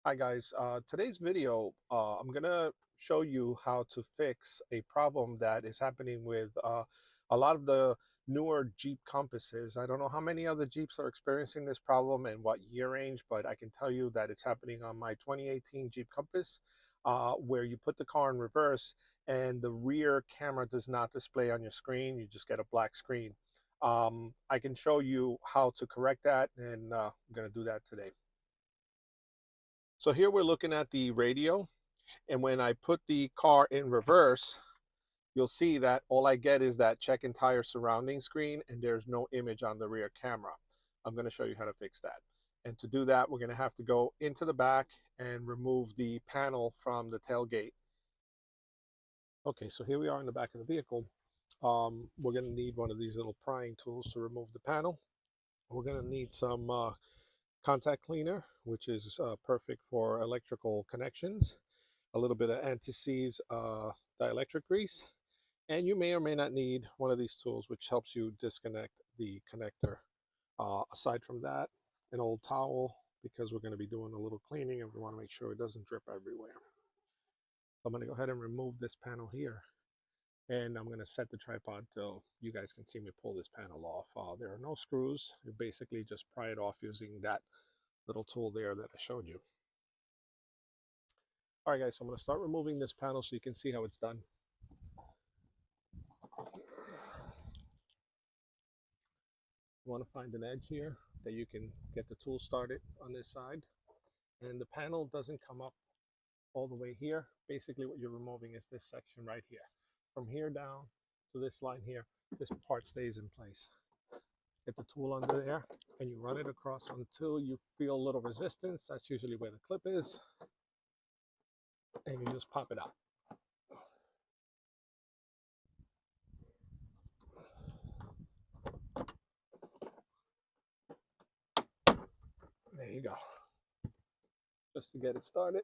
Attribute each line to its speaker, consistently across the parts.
Speaker 1: Hi guys, today's video, I'm gonna show you how to fix a problem that is happening with a lot of the newer Jeep Compasses. I don't know how many other Jeeps are experiencing this problem and what year range, but I can tell you that it's happening on my 2018 Jeep Compass, where you put the car in reverse and the rear camera does not display on your screen. You just get a black screen. I can show you how to correct that, and I'm gonna do that today. So here we're looking at the radio, and when I put the car in reverse, you'll see that all I get is that check entire surrounding screen and there's no image on the rear camera. I'm going to show you how to fix that. And to do that, we're going to have to go into the back and remove the panel from the tailgate. Okay, so here we are in the back of the vehicle. We're going to need one of these little prying tools to remove the panel. We're going to need some contact cleaner, which is perfect for electrical connections, a little bit of anti-seize dielectric grease, and you may or may not need one of these tools which helps you disconnect the connector. Aside from that, an old towel, because we're going to be doing a little cleaning and we want to make sure it doesn't drip everywhere. So I'm going to go ahead and remove this panel here, and I'm going to set the tripod so you guys can see me pull this panel off. There are no screws. You basically just pry it off using that little tool there that I showed you. All right, guys, so I'm going to start removing this panel so you can see how it's done. You want to find an edge here that you can get the tool started on this side. And the panel doesn't come up all the way here. Basically what you're removing is this section right here. From here down to this line here, this part stays in place. Get the tool under there and you run it across until you feel a little resistance. That's usually where the clip is. And you just pop it out. There you go. Just to get it started.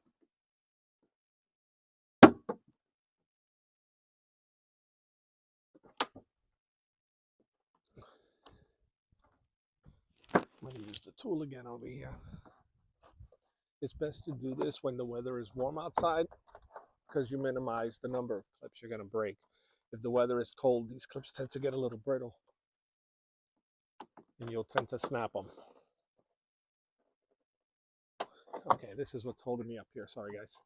Speaker 1: I'm going to use the tool again over here. It's best to do this when the weather is warm outside because you minimize the number of clips you're going to break. If the weather is cold, these clips tend to get a little brittle and you'll tend to snap them. Okay, this is what's holding me up here. Sorry, guys.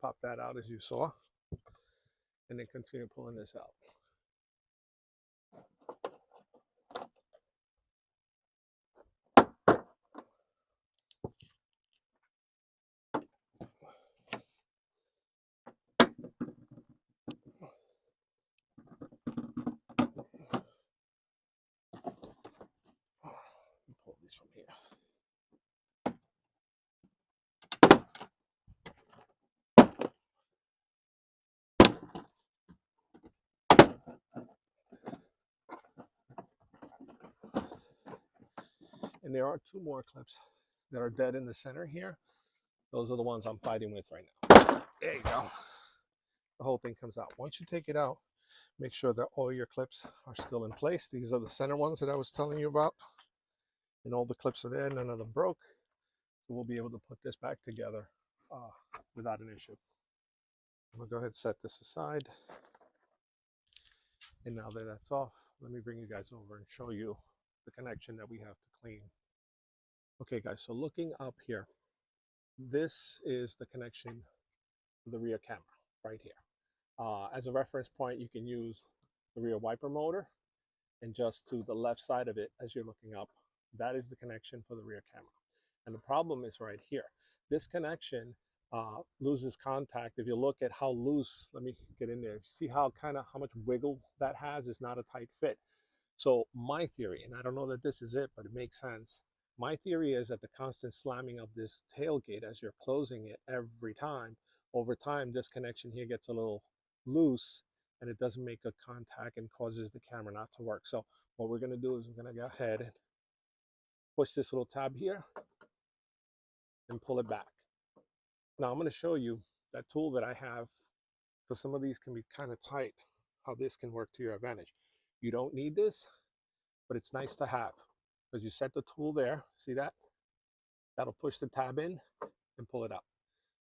Speaker 1: Pop that out as you saw, and then continue pulling this out. Pull these from here. And there are two more clips that are dead in the center here. Those are the ones I'm fighting with right now. There you go. The whole thing comes out. Once you take it out, make sure that all your clips are still in place. These are the center ones that I was telling you about. And all the clips are there, none of them broke. So we'll be able to put this back together without an issue. I'm gonna go ahead and set this aside. And now that that's off, let me bring you guys over and show you the connection that we have to clean. Okay guys, so looking up here, this is the connection to the rear camera right here. As a reference point, you can use the rear wiper motor, and just to the left side of it as you're looking up, that is the connection for the rear camera. And the problem is right here. This connection loses contact. If you look at how loose, let me get in there, see how much wiggle that has. Is not a tight fit. So my theory, and I don't know that this is it, but it makes sense. My theory is that the constant slamming of this tailgate as you're closing it every time, over time, this connection here gets a little loose and it doesn't make a contact and causes the camera not to work. So what we're gonna do is we're gonna go ahead and push this little tab here and pull it back. Now I'm gonna show you that tool that I have, because some of these can be kind of tight, how this can work to your advantage. You don't need this, but it's nice to have because you set the tool there. See that? That'll push the tab in and pull it up.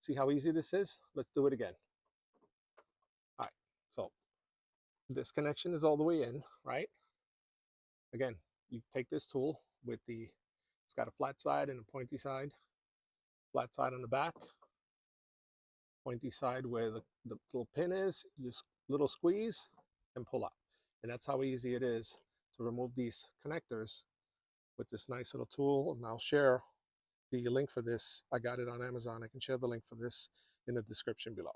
Speaker 1: See how easy this is? Let's do it again. All right, so this connection is all the way in, right? Again, you take this tool with it's got a flat side and a pointy side. Flat side on the back, pointy side where the little pin is, you little squeeze and pull up. And that's how easy it is to remove these connectors with this nice little tool. And I'll share the link for this. I got it on Amazon. I can share the link for this in the description below.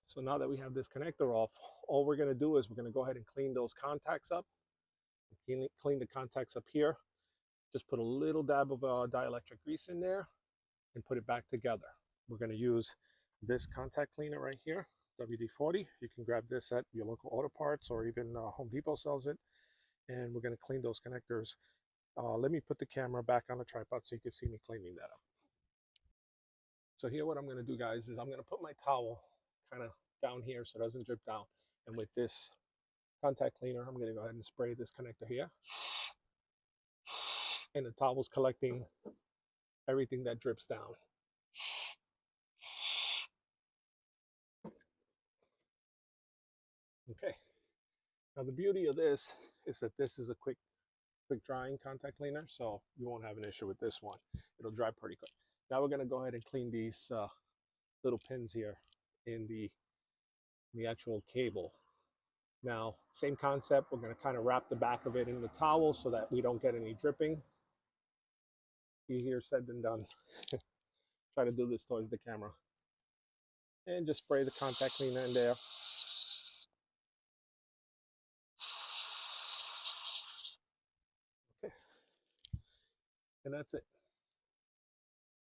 Speaker 1: So now that we have this connector off, all we're going to do is we're going to go ahead and clean those contacts up. Clean the contacts up here. Just put a little dab of dielectric grease in there and put it back together. We're going to use this contact cleaner right here, WD-40. You can grab this at your local auto parts or even Home Depot sells it. And we're going to clean those connectors. Let me put the camera back on the tripod so you can see me cleaning that up. So here what I'm going to do, guys, is I'm going to put my towel kind of down here so it doesn't drip down. And with this contact cleaner, I'm going to go ahead and spray this connector here. And the towel's collecting everything that drips down. Okay. Now the beauty of this is that this is a quick drying contact cleaner, so you won't have an issue with this one. It'll dry pretty quick. Now we're going to go ahead and clean these little pins here in the actual cable. Now, same concept. We're going to kind of wrap the back of it in the towel so that we don't get any dripping. Easier said than done. Try to do this towards the camera. And just spray the contact cleaner in there. Okay. And that's it.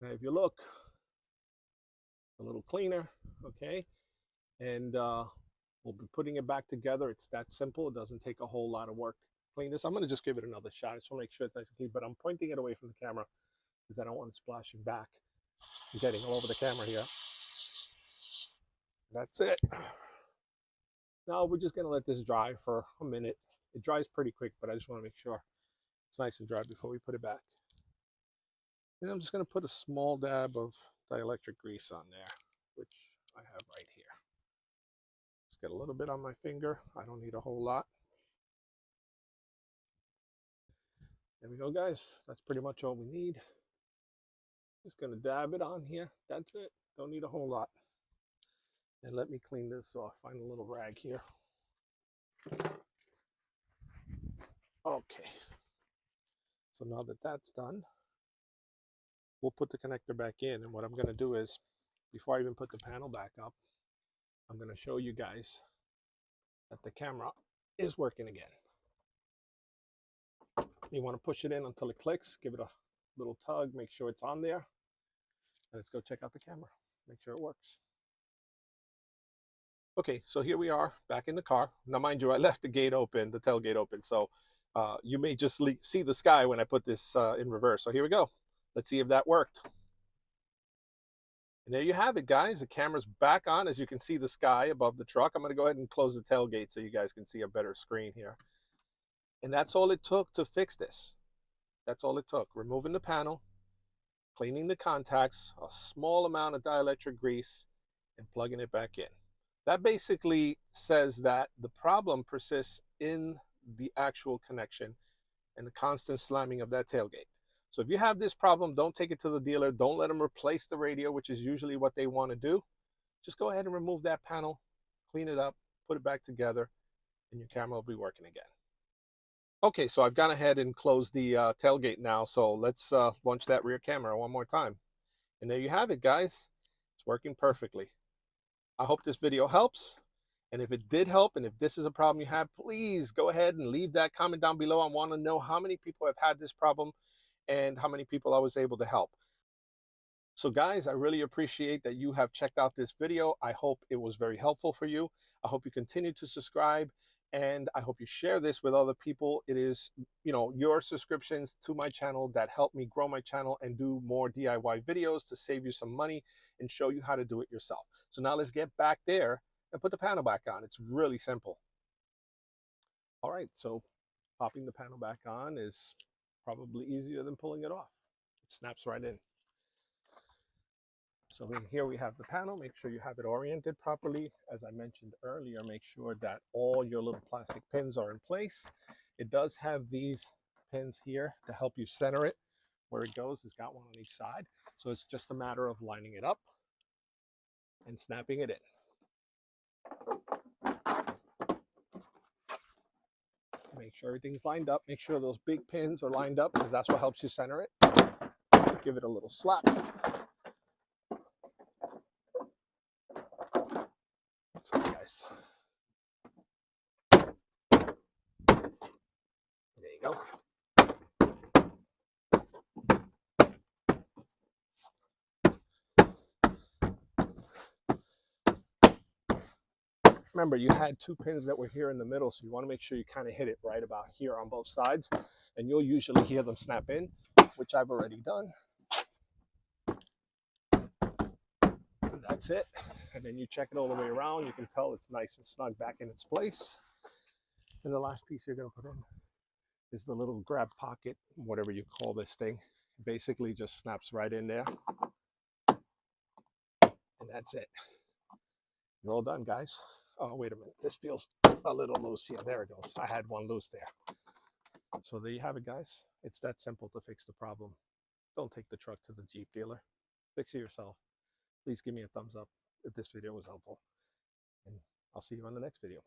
Speaker 1: Now, if you look, a little cleaner, okay? And we'll be putting it back together. It's that simple. It doesn't take a whole lot of work to clean this. I'm going to just give it another shot. I just want to make sure it's nice and clean, but I'm pointing it away from the camera because I don't want it splashing back and getting all over the camera here. That's it. Now we're just going to let this dry for a minute. It dries pretty quick, but I just want to make sure it's nice and dry before we put it back. And I'm just going to put a small dab of dielectric grease on there, which I have right here. Just get a little bit on my finger. I don't need a whole lot. There we go, guys. That's pretty much all we need. Just going to dab it on here. That's it. Don't need a whole lot. And let me clean this off. Find a little rag here. Okay. So now that that's done, we'll put the connector back in. And what I'm going to do is, before I even put the panel back up, I'm going to show you guys that the camera is working again. You want to push it in until it clicks. Give it a little tug. Make sure it's on there. And let's go check out the camera. Make sure it works. Okay, so here we are back in the car. Now, mind you, I left the gate open, the tailgate open. So you may just see the sky when I put this in reverse. So here we go. Let's see if that worked. And there you have it, guys. The camera's back on. As you can see the sky above the truck. I'm going to go ahead and close the tailgate so you guys can see a better screen here. And that's all it took to fix this. That's all it took. Removing the panel, cleaning the contacts, a small amount of dielectric grease, and plugging it back in. That basically says that the problem persists in the actual connection and the constant slamming of that tailgate. So if you have this problem, don't take it to the dealer. Don't let them replace the radio, which is usually what they want to do. Just go ahead and remove that panel, clean it up, put it back together, and your camera will be working again. Okay, so I've gone ahead and closed the tailgate now. So let's launch that rear camera one more time. And there you have it, guys. It's working perfectly. I hope this video helps. And if it did help, and if this is a problem you have, please go ahead and leave that comment down below. I want to know how many people have had this problem and how many people I was able to help. So guys, I really appreciate that you have checked out this video. I hope it was very helpful for you. I hope you continue to subscribe, and I hope you share this with other people. It is, your subscriptions to my channel that help me grow my channel and do more DIY videos to save you some money and show you how to do it yourself. So now let's get back there and put the panel back on. It's really simple. All right, so popping the panel back on is probably easier than pulling it off. It snaps right in. So in here we have the panel. Make sure you have it oriented properly. As I mentioned earlier, make sure that all your little plastic pins are in place. It does have these pins here to help you center it. Where it goes, it's got one on each side. So it's just a matter of lining it up and snapping it in. Make sure everything's lined up. Make sure those big pins are lined up because that's what helps you center it. Give it a little slap. Let's go, guys. There you go. Remember, you had two pins that were here in the middle, so you want to make sure you kind of hit it right about here on both sides, and you'll usually hear them snap in, which I've already done. And that's it. And then you check it all the way around. You can tell it's nice and snug back in its place. And the last piece you're going to put in is the little grab pocket, whatever you call this thing. It basically just snaps right in there. And that's it. You're all done, guys. Oh, wait a minute. This feels a little loose here. There it goes. I had one loose there. So there you have it, guys. It's that simple to fix the problem. Don't take the truck to the Jeep dealer. Fix it yourself. Please give me a thumbs up if this video was helpful. And I'll see you on the next video.